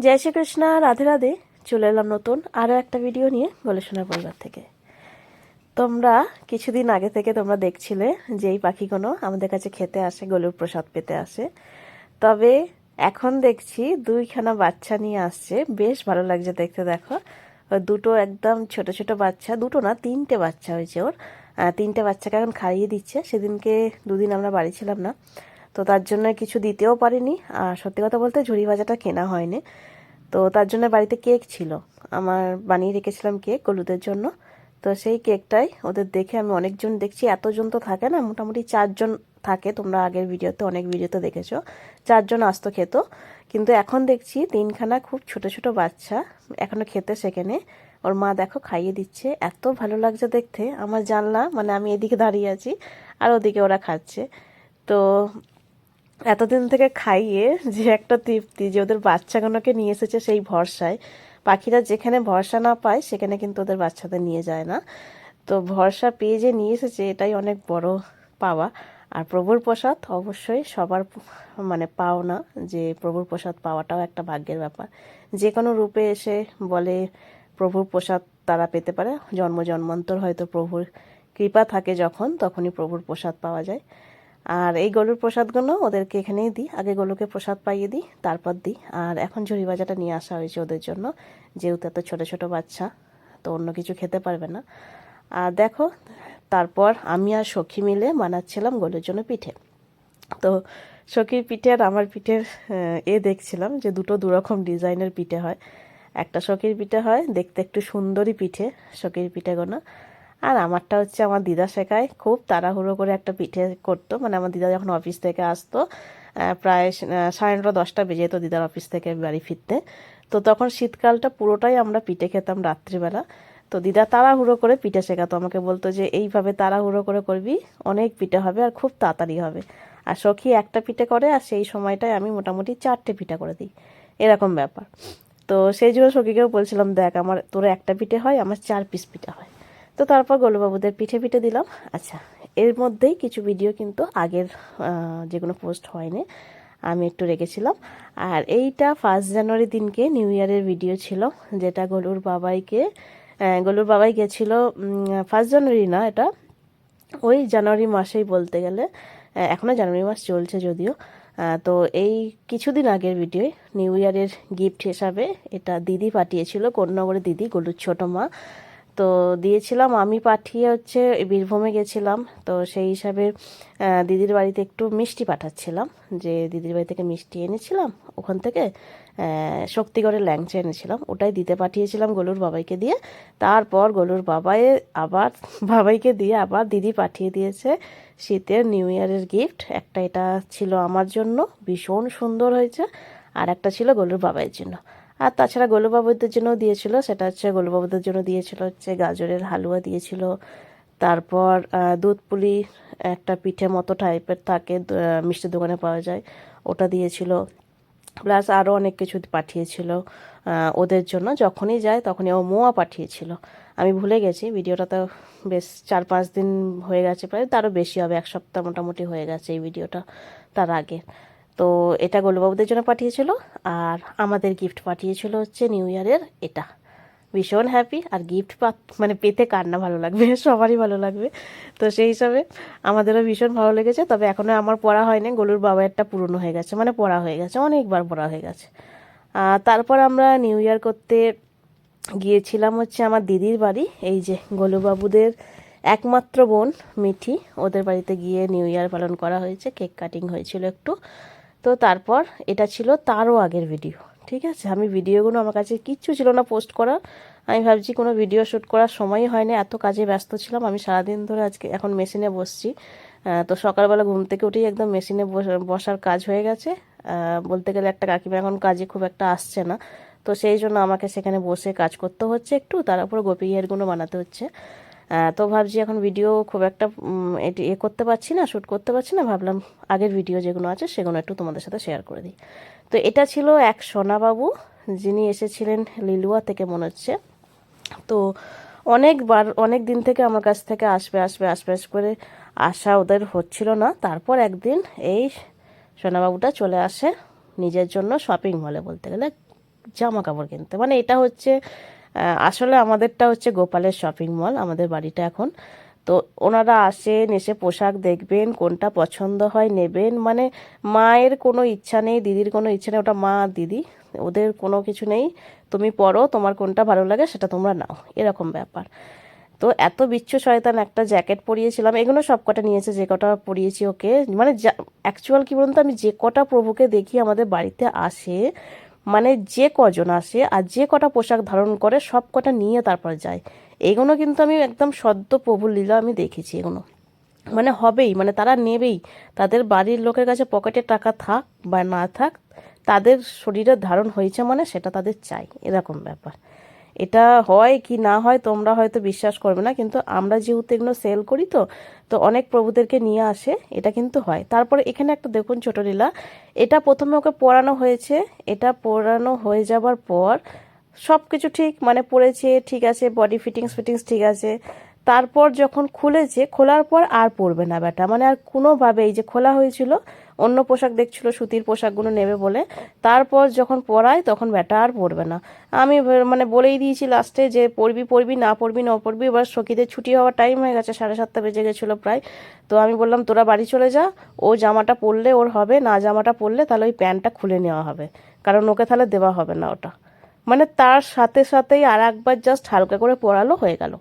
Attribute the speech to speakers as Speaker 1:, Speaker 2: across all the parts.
Speaker 1: জয় শ্রীকৃষ্ণ, রাধে রাধে। চলে এলাম নতুন আরও একটা ভিডিও নিয়ে গলেশোনার পরিবার থেকে। তোমরা কিছুদিন আগে থেকে তোমরা দেখছিলে যে এই পাখিগুলো আমাদের কাছে খেতে আসে, গলুর প্রসাদ পেতে আসে। তবে এখন দেখছি দুইখানা বাচ্চা নিয়ে আসছে, বেশ ভালো লাগছে দেখতে। দেখো, দুটো একদম ছোট ছোট বাচ্চা, দুটো না তিনটে বাচ্চা হয়েছে ওর। তিনটে বাচ্চাকে এখন খাইয়ে দিচ্ছে। সেদিনকে দুদিন আমরা বাড়ি ছিলাম না, তো তার জন্য কিছু দিতেও পারিনি। আর সত্যি কথা বলতে ঝুড়ি ভাজাটা কেনা হয়নি, তো তার জন্য বাড়িতে কেক ছিল, আমার বানিয়ে রেখেছিলাম কেক গলুদের জন্য। তো সেই কেকটাই ওদের দেখে আমি অনেকজন দেখছি, এতজন তো থাকে না, মোটামুটি 4জন থাকে। তোমরা আগের ভিডিওতে অনেক ভিডিওতে দেখেছো 4জন আসতো খেত, কিন্তু এখন দেখছি তিনখানা খুব ছোট ছোট বাচ্চা এখনো খেতে শেখেনে। ওর মা দেখো খাইয়ে দিচ্ছে, এত ভালো লাগছে দেখতে। আমার জানলা মানে আমি এদিকে দাঁড়িয়ে আছি আর ওদিকে ওরা খাচ্ছে। তো এতদিন থেকে খাইয়ে যে একটা তৃপ্তি, যে ওদের বাচ্চাগুলোকে নিয়ে এসেছে সেই ভরসায়। পাখিরা যেখানে ভরসা না পায় সেখানে কিন্তু ওদের বাচ্চাদের নিয়ে যায় না, তো ভরসা পেয়ে যে নিয়ে এসেছে এটাই অনেক বড় পাওয়া। আর প্রভুর প্রসাদ অবশ্যই সবার মানে পাওনা, যে প্রভুর প্রসাদ পাওয়াটাও একটা ভাগ্যের ব্যাপার। যে কোনো রূপে এসে বলে প্রভুর প্রসাদ তারা পেতে পারে, জন্ম জন্মান্তর হয়তো প্রভুর কৃপা থাকে যখন, তখনই প্রভুর প্রসাদ পাওয়া যায়। আর এই গলুর প্রসাদগুলো ওদেরকে এখানেই দিই, আগে গলুকে প্রসাদ পাইয়ে দিই তারপর দিই। আর এখন ঝুড়ি ভাজাটা নিয়ে আসা হয়েছে ওদের জন্য, যেহেতু এত ছোটো ছোটো বাচ্চা, তো অন্য কিছু খেতে পারবে না। আর দেখো, তারপর আমি আর সখী মিলে বানাচ্ছিলাম গলুর জন্য পিঠে। তো সখীর পিঠে আর আমার পিঠের দেখছিলাম যে দুটো দুরকম ডিজাইনের পিঠে হয়। একটা সখীর পিঠে হয় দেখতে একটু সুন্দরী পিঠে, সখীর পিঠেগুলো। আর আমারটা হচ্ছে আমার দিদা শেখায়, খুব তাড়াহুড়ো করে একটা পিঠে করতো। মানে আমার দিদা যখন অফিস থেকে আসতো, প্রায় 9:30-10টা বেজে যেত দিদার অফিস থেকে বাড়ি ফিরতে। তো তখন শীতকালটা পুরোটাই আমরা পিঠে খেতাম রাত্রিবেলা। তো দিদা তাড়াহুড়ো করে পিঠে শেখাতো, আমাকে বলতো যে এইভাবে তাড়াহুড়ো করে করবি, অনেক পিঠে হবে আর খুব তাড়াতাড়ি হবে। আর সখী একটা পিঠে করে আর সেই সময়টায় আমি মোটামুটি 4টে পিঠা করে দিই, এরকম ব্যাপার। তো সেই জন্য সখীকেও বলছিলাম, দেখ আমার তোর একটা পিঠে হয়, আমার 4 পিস পিঠা হয়। তো তারপর গোলুবাবুদের পিঠে পিঠে দিলাম। আচ্ছা, এর মধ্যেই কিছু ভিডিও কিন্তু আগের যেগুলো পোস্ট হয়নি আমি একটু রেখেছিলাম। আর এইটা 1 জানুয়ারি দিনকে নিউ ইয়ারের ভিডিও ছিল, যেটা গলুর বাবাই গেছিলো 1 জানুয়ারি না, এটা ওই জানুয়ারি মাসেই বলতে গেলে, এখনও জানুয়ারি মাস চলছে যদিও। তো এই কিছুদিন আগের ভিডিও, নিউ ইয়ারের গিফট হিসাবে এটা দিদি পাঠিয়েছিল, কোন্নগরের দিদি, গলুর ছোটো মা। তো দিয়েছিলাম আমি পাঠিয়ে, হচ্ছে বীরভূমে গেছিলাম, তো সেই হিসাবে দিদির বাড়িতে একটু মিষ্টি পাঠাচ্ছিলাম। যে দিদির বাড়ি থেকে মিষ্টি এনেছিলাম, ওখান থেকে শক্তিগড়ের ল্যাংচা এনেছিলাম, ওটাই দিতে পাঠিয়েছিলাম গলুর বাবাইকে দিয়ে। তারপর গলুর আবার বাবাইকে দিয়ে আবার দিদি পাঠিয়ে দিয়েছে শীতের নিউ ইয়ারের গিফট। একটা এটা ছিল আমার জন্য, ভীষণ সুন্দর হয়েছে, আর একটা ছিল গলুর বাবাইয়ের জন্য। আর তাছাড়া গোলুবাবুদের জন্য দিয়েছিল, সেটা হচ্ছে গোলুবাবুদের জন্য দিয়েছিল হচ্ছে গাজরের হালুয়া দিয়েছিল। তারপর দুধ পুলি, একটা পিঠে মতো টাইপের থাকে, মিষ্টির দোকানে পাওয়া যায়, ওটা দিয়েছিল। প্লাস আরও অনেক কিছু পাঠিয়েছিল ওদের জন্য, যখনই যায় তখনই। ও মোয়া পাঠিয়েছিল, আমি ভুলে গেছি, ভিডিওটা তো বেশ 4-5 দিন হয়ে গেছে, প্রায় তারও বেশি হবে, 1 সপ্তাহ মোটামুটি হয়ে গেছে এই ভিডিওটা, তার আগে। তো এটা গোলুবাবুদের জন্য পাঠিয়েছিল, আর আমাদের গিফট পাঠিয়েছিল হচ্ছে নিউ ইয়ারের এটা। ভীষণ হ্যাপি। আর গিফট মানে পেতে কার না ভালো লাগবে, সবারই ভালো লাগবে। তো সেই হিসাবে আমাদেরও ভীষণ ভালো লেগেছে। তবে এখনও আমার পড়া হয়নি, গলুর বাবারটা পুরনো হয়ে গেছে, মানে পড়া হয়ে গেছে, অনেকবার পড়া হয়ে গেছে। তারপর আমরা নিউ ইয়ার করতে গিয়েছিলাম হচ্ছে আমার দিদির বাড়ি, এই যে গোলুবাবুদের একমাত্র বোন মিঠি, ওদের বাড়িতে গিয়ে নিউ ইয়ার পালন করা হয়েছে, কেক কাটিং হয়েছিল একটু। তো তারপর এটা ছিল তারও আগের ভিডিও, ঠিক আছে। আমি ভিডিওগুলো, আমার কাছে কিচ্ছু ছিল না পোস্ট করার, আমি ভাবছি কোনো ভিডিও শ্যুট করার সময়ই হয়নি, এত কাজে ব্যস্ত ছিলাম আমি সারাদিন ধরে। আজকে এখন মেশিনে বসছি, তো সকালবেলা ঘুম থেকে উঠেই একদম মেশিনে বসার কাজ হয়ে গেছে। বলতে গেলে একটা কাকিমা এখন কাজে খুব একটা আসছে না, তো সেই জন্য আমাকে সেখানে বসে কাজ করতে হচ্ছে একটু, তার উপরে গোপী হেয়ারগুলো বানাতে হচ্ছে। তো ভাবছি এখন ভিডিও খুব একটা এটি করতে পারছি না, শ্যুট করতে পারছি না, ভাবলাম আগের ভিডিও যেগুলো আছে সেগুলো একটু তোমাদের সাথে শেয়ার করে দিই। তো এটা ছিল এক সোনাবাবু, যিনি এসেছিলেন লিলুয়া থেকে মনে হচ্ছে। তো অনেক দিন থেকে আমার কাছ থেকে আসবে আসবে আসবে করে আশা ওদের হচ্ছিল না। তারপর একদিন এই সোনাবাবুটা চলে আসে নিজের জন্য শপিং মলে, বলতে গেলে জামা কাপড় কিনতে। মানে এটা হচ্ছে আসলে আমাদেরটা হচ্ছে গোপালের শপিং মল, আমাদের বাড়িটা এখন। তো ওনারা আসেন, এসে পোশাক দেখবেন, কোনটা পছন্দ হয় নেবেন। মানে মায়ের কোনো ইচ্ছা নেই, দিদির কোনো ইচ্ছা নেই, ওটা মা আর দিদি, ওদের কোনো কিছু নেই। তুমি পরো, তোমার কোনটা ভালো লাগে সেটা তোমরা নাও, এরকম ব্যাপার। তো এত বিচ্ছু শয়তান একটা জ্যাকেট পরিয়েছিলাম, এগুলো সব কটা নিয়েছে, যে কটা পরিয়েছি ওকে। মানে অ্যাকচুয়াল কি বলুন তো, আমি যে কটা প্রভুকে দেখি আমাদের বাড়িতে আসে, মানে যে কজন আসে আর যে কটা পোশাক ধারণ করে সব কটা নিয়ে তারপর যায়। এগুলো কিন্তু আমি একদম সদ্য প্রভুর লীলা আমি দেখেছি এগুলো। মানে হবেই, মানে তারা নেবেই। তাদের বাড়ির লোকের কাছে পকেটে টাকা থাক বা না থাক, তাদের শরীরে ধারণ হয়েছে মানে সেটা তাদের চাই, এরকম ব্যাপার। এটা হয় কি না হয় তোমরা হয়তো বিশ্বাস করবে না, কিন্তু আমরা যেহেতু এগুলো সেল করি, তো তো অনেক প্রভুদেরকে নিয়ে আসে, এটা কিন্তু হয়। তারপরে এখানে একটা দেখুন ছোট লীলা, এটা প্রথমে ওকে পরানো হয়েছে। এটা পরানো হয়ে যাবার পর সব কিছু ঠিক, মানে পরেছে ঠিক আছে, বডি ফিটিংস ফিটিংস ঠিক আছে। তারপর যখন খুলেছে, খোলার পর আর পরবে না ব্যাটা, মানে আর কোনোভাবে, এই যে খোলা হয়েছিল অন্য পোশাক দেখছিল, সুতির পোশাকগুলো নেবে বলে, তারপর যখন পরায় তখন ব্যাটা আর পরবে না। আমি মানে বলেই দিয়েছি লাস্টে যে পরবি পরবি, না পরবি না পরবি। এবার সখীদের ছুটি হওয়ার টাইম হয়ে গেছে, 7:30 বেজে গেছিলো প্রায়। তো আমি বললাম তোরা বাড়ি চলে যা, ও জামাটা পরলে ওর হবে, না জামাটা পরলে তাহলে ওই প্যান্টটা খুলে নেওয়া হবে, কারণ ওকে তাহলে দেওয়া হবে না ওটা। মানে তার সাথে সাথেই আর একবার জাস্ট হালকা করে পরালো, হয়ে গেল।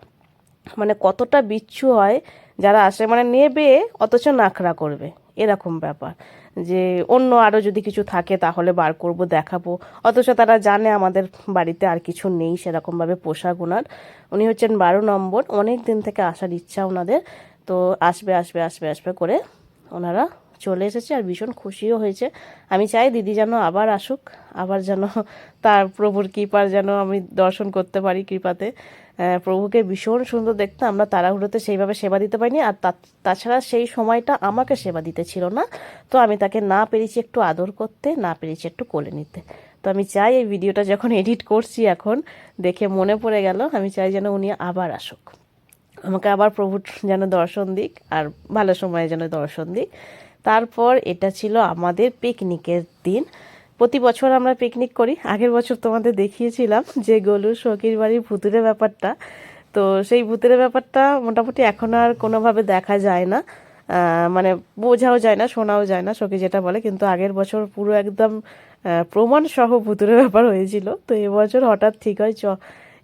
Speaker 1: মানে কতটা বিচ্ছু হয় যারা আসে, মানে নেবে অথচ নাখরা করবে, এরকম ব্যাপার। যে অন্য আরও যদি কিছু থাকে তাহলে বার করব, দেখাবো, অথচ তারা জানে আমাদের বাড়িতে আর কিছু নেই সেরকমভাবে পোশাক ওনার। উনি হচ্ছেন 12 নম্বর, অনেক দিন থেকে আসার ইচ্ছা ওনাদের। তো আসবে আসবে আসবে আসবে করে ওনারা চলে এসেছে, আর ভীষণ খুশিও হয়েছে। আমি চাই দিদি যেন আবার আসুক, আবার যেন তার প্রভুর কৃপার যেন আমি দর্শন করতে পারি কৃপাতে। প্রভুকে ভীষণ সুন্দর দেখতে, আমরা তাড়াহুড়োতে সেইভাবে সেবা দিতে পারিনি। আর তাছাড়া সেই সময়টা আমাকে সেবা দিতে ছিল না, তো আমি তাকে না পেরেছি একটু আদর করতে, না পেরেছি একটু কোলে নিতে। তো আমি চাই এই ভিডিওটা যখন এডিট করছি এখন, দেখে মনে পড়ে গেল, আমি চাই যেন উনি আবার আসুক, আমাকে আবার প্রভুর যেন দর্শন দিক, আর ভালো সময়ে যেন দর্শন দিক। তারপর এটা ছিল আমাদের পিকনিকের দিন। প্রতি বছর আমরা পিকনিক করি। আগের বছর তোমাদের দেখিয়েছিলাম যে গলুর সখীর বাড়ির ভুতুরে ব্যাপারটা। তো সেই ভূতের ব্যাপারটা মোটামুটি এখন আর কোনোভাবে দেখা যায় না, মানে বোঝাও যায় না, শোনাও যায় না সখী যেটা বলে। কিন্তু আগের বছর পুরো একদম প্রমাণ সহ ভূতুরে ব্যাপার হয়েছিল। তো এবছর হঠাৎ ঠিক হয়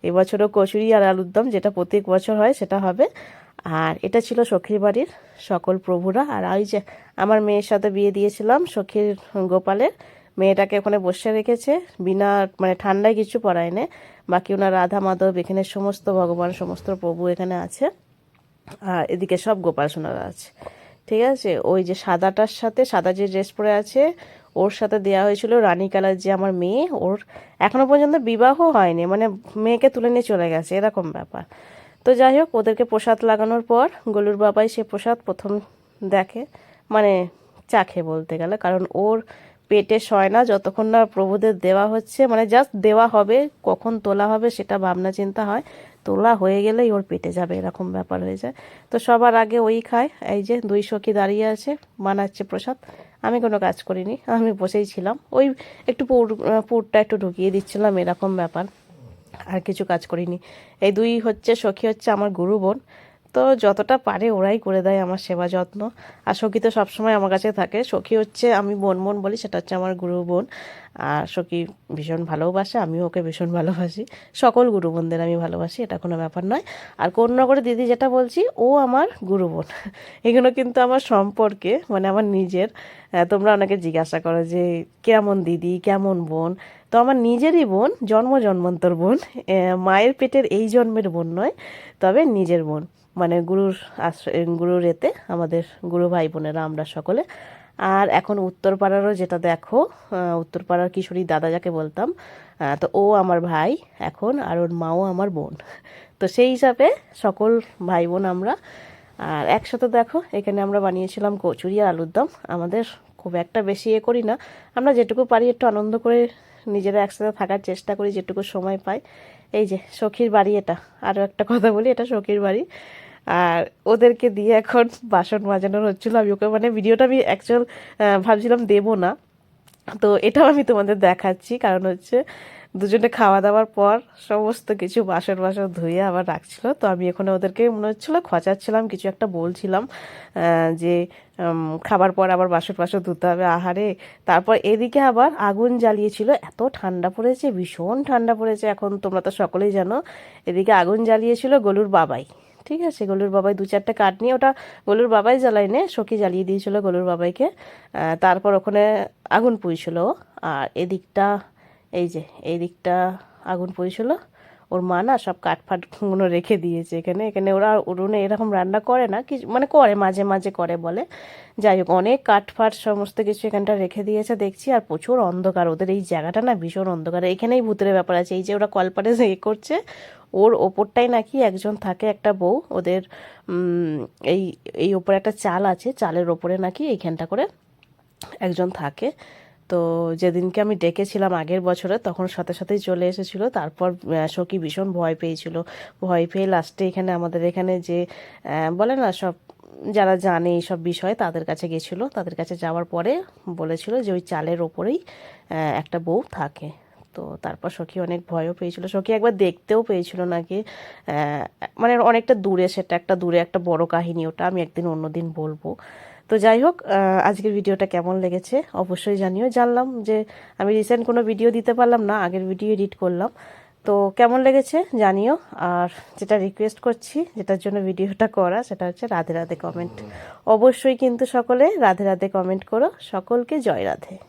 Speaker 1: এবছরও কচুরি আর আলুর দম, যেটা প্রত্যেক বছর হয় সেটা হবে। আর এটা ছিল সখীর বাড়ির সকল প্রভুরা। আর ওই যে আমার মেয়ের সাথে বিয়ে দিয়েছিলাম সখীর গোপালের, মেয়েটাকে ওখানে বসে রেখেছে, বিনা মানে ঠান্ডায় কিছু পরায় না। বাকি ওনার রাধা মাধব, এখানে সমস্ত ভগবান সমস্ত প্রভু এখানে আছে। আর এদিকে সব গোপাল সোনারা আছে, ঠিক আছে। ওই যে সাদাটার সাথে, সাদা যে ড্রেস পরে আছে, ওর সাথে দেওয়া হয়েছিল রানী কালার, যে আমার মেয়ে, ওর এখনো পর্যন্ত বিবাহ হয়নি, মানে মেয়েকে তুলে নিয়ে চলে গেছে, এরকম ব্যাপার। তো যাই হোক, ওদেরকে প্রসাদ লাগানোর পর গোলুর বাবাই সে প্রসাদ প্রথম দেখে, মানে চাখে বলতে গেলে, কারণ ওর পেটে সয় না যতক্ষণ না প্রভুদের দেওয়া হচ্ছে, মানে জাস্ট দেওয়া হবে, কখন তোলা হবে সেটা ভাবনা চিন্তা হয়, তোলা হয়ে গেলেই ওর পেটে যাবে, এরকম ব্যাপার হয়ে যায়। তো সবার আগে ওই খায়। এই যে 2 সখী দাঁড়িয়ে আছে, বানাচ্ছে প্রসাদ। আমি কোনো কাজ করিনি, আমি বসেই ছিলাম, ওই একটু পুরটা একটু ঢুকিয়ে দিচ্ছিলাম, এরকম ব্যাপার, আর কিছু কাজ করিনি। এই 2 হচ্ছে সখী, হচ্ছে আমার গুরু বোন। তো যতটা পারে ওরাই করে দেয় আমার সেবা যত্ন। আর সখী তো সবসময় আমার কাছে থাকে। সখী হচ্ছে, আমি বোন বোন বলি, সেটা হচ্ছে আমার গুরু বোন। আর সখী ভীষণ ভালোবাসে, আমিও ওকে ভীষণ ভালোবাসি। সকল গুরু বোনদের আমি ভালোবাসি, এটা কোনো ব্যাপার নয়। আর করে দিদি যেটা বলছি, ও আমার গুরু বোন। এগুলো কিন্তু আমার সম্পর্কে, মানে আমার নিজের। তোমরা অনেকে জিজ্ঞাসা করো যে কেমন দিদি, কেমন বোন। তো আমার নিজেরই বোন, জন্মান্তর বোন। মায়ের পেটের এই জন্মের বোন নয়, তবে নিজের বোন। মানে গুরুর এতে আমাদের গুরু ভাই বোনেরা আমরা সকলে। আর এখন উত্তরপাড়ারও যেটা দেখো, উত্তরপাড়ার কিশোরী দাদা যাকে বলতাম, তো ও আমার ভাই এখন, আর ওর মাও আমার বোন। তো সেই হিসাবে সকল ভাই বোন আমরা। আর একসাথে দেখো, এখানে আমরা বানিয়েছিলাম কচুরি আর আলুর দম। আমাদের খুব একটা বেশি করি না, আমরা যেটুকু পারি একটু আনন্দ করে নিজেরা একসাথে থাকার চেষ্টা করি যেটুকু সময় পাই। এই যে সখীর বাড়ি, এটা আরও একটা কথা বলি, এটা সখীর বাড়ি। আর ওদেরকে দিয়ে এখন বাসন মাজানোর হচ্ছিলো। আমি ওকে, মানে ভিডিওটা আমি অ্যাকচুয়াল ভাবছিলাম দেবো না, তো এটাও আমি তোমাদের দেখাচ্ছি, কারণ হচ্ছে দুজনে খাওয়া দাওয়ার পর সমস্ত কিছু বাসন বাসন ধুয়ে আবার রাখছিল। তো আমি এখানে ওদেরকে মনে হচ্ছিলো খচাচ্ছিলাম, কিছু একটা বলছিলাম যে খাবার পর আবার বাসন বাসন ধুতে হবে আহারে। তারপর এদিকে আবার আগুন জ্বালিয়েছিল, এত ঠান্ডা পড়েছে, ভীষণ ঠান্ডা পড়েছে এখন, তোমরা তো সকলেই জানো। এদিকে আগুন জ্বালিয়েছিল গলুর বাবাই, ঠিক আছে, গলুর বাবাই 2-4টে কাঠ নিয়ে, ওটা গলুর বাবাই জ্বালাই নে, সখী জ্বালিয়ে দিয়েছিল গলুর বাবাইকে। তারপর ওখানে আগুন পুইছিল। আর এদিকটা এই যে এই দিকটা আগুন পুইছিল, ওর মা না সব কাঠ ফাটগুলো রেখে দিয়েছে এখানে। এখানে ওরা উনুনে এরকম রান্না করে না, কিছু মানে করে মাঝে মাঝে করে বলে, যাই হোক অনেক কাঠ ফাট সমস্ত কিছু এখানটা রেখে দিয়েছে দেখছি। আর প্রচুর অন্ধকার, ওদের এই জায়গাটা না ভীষণ অন্ধকার। এখানেই ভূতের ব্যাপার আছে, এই যে ওরা কলপারে এ করছে, ওর ওপরটাই নাকি একজন থাকে, একটা বউ ওদের এই এই ওপরে একটা চাল আছে, চালের ওপরে নাকি এইখানটা করে একজন থাকে। তো যেদিনকে আমি ডেকেছিলাম আগের বছরে, তখন সাথে সাথেই চলে এসেছিল। তারপর সখী ভীষণ ভয় পেয়েছিল, ভয় পেয়ে লাস্টে এখানে আমাদের এখানে যে বলে না সব যারা জানে এইসব বিষয়, তাদের কাছে গেছিলো। তাদের কাছে যাওয়ার পরে বলেছিল যে ওই চালের ওপরেই একটা বউ থাকে। তো তারপর সখী অনেক ভয়ও পেয়েছিল, সখী একবার দেখতেও পেয়েছিল নাকি, মানে অনেকটা দূরে, সেটা একটা দূরে একটা বড় কাহিনী, ওটা আমি একদিন অন্যদিন বলবো। তো যাই হোক, আজকের ভিডিওটা কেমন লেগেছে অবশ্যই জানিও। জানলাম যে আমি রিসেন্ট কোনো ভিডিও দিতে পারলাম না, আগের ভিডিও এডিট করলাম। তো কেমন লেগেছে জানিও। আর যেটা রিকোয়েস্ট করছি, যেটার জন্য ভিডিওটা করা, সেটা হচ্ছে রাধে রাধে কমেন্ট। অবশ্যই কিন্তু সকলে রাধে রাধে কমেন্ট করো। সকলকে জয় রাধে।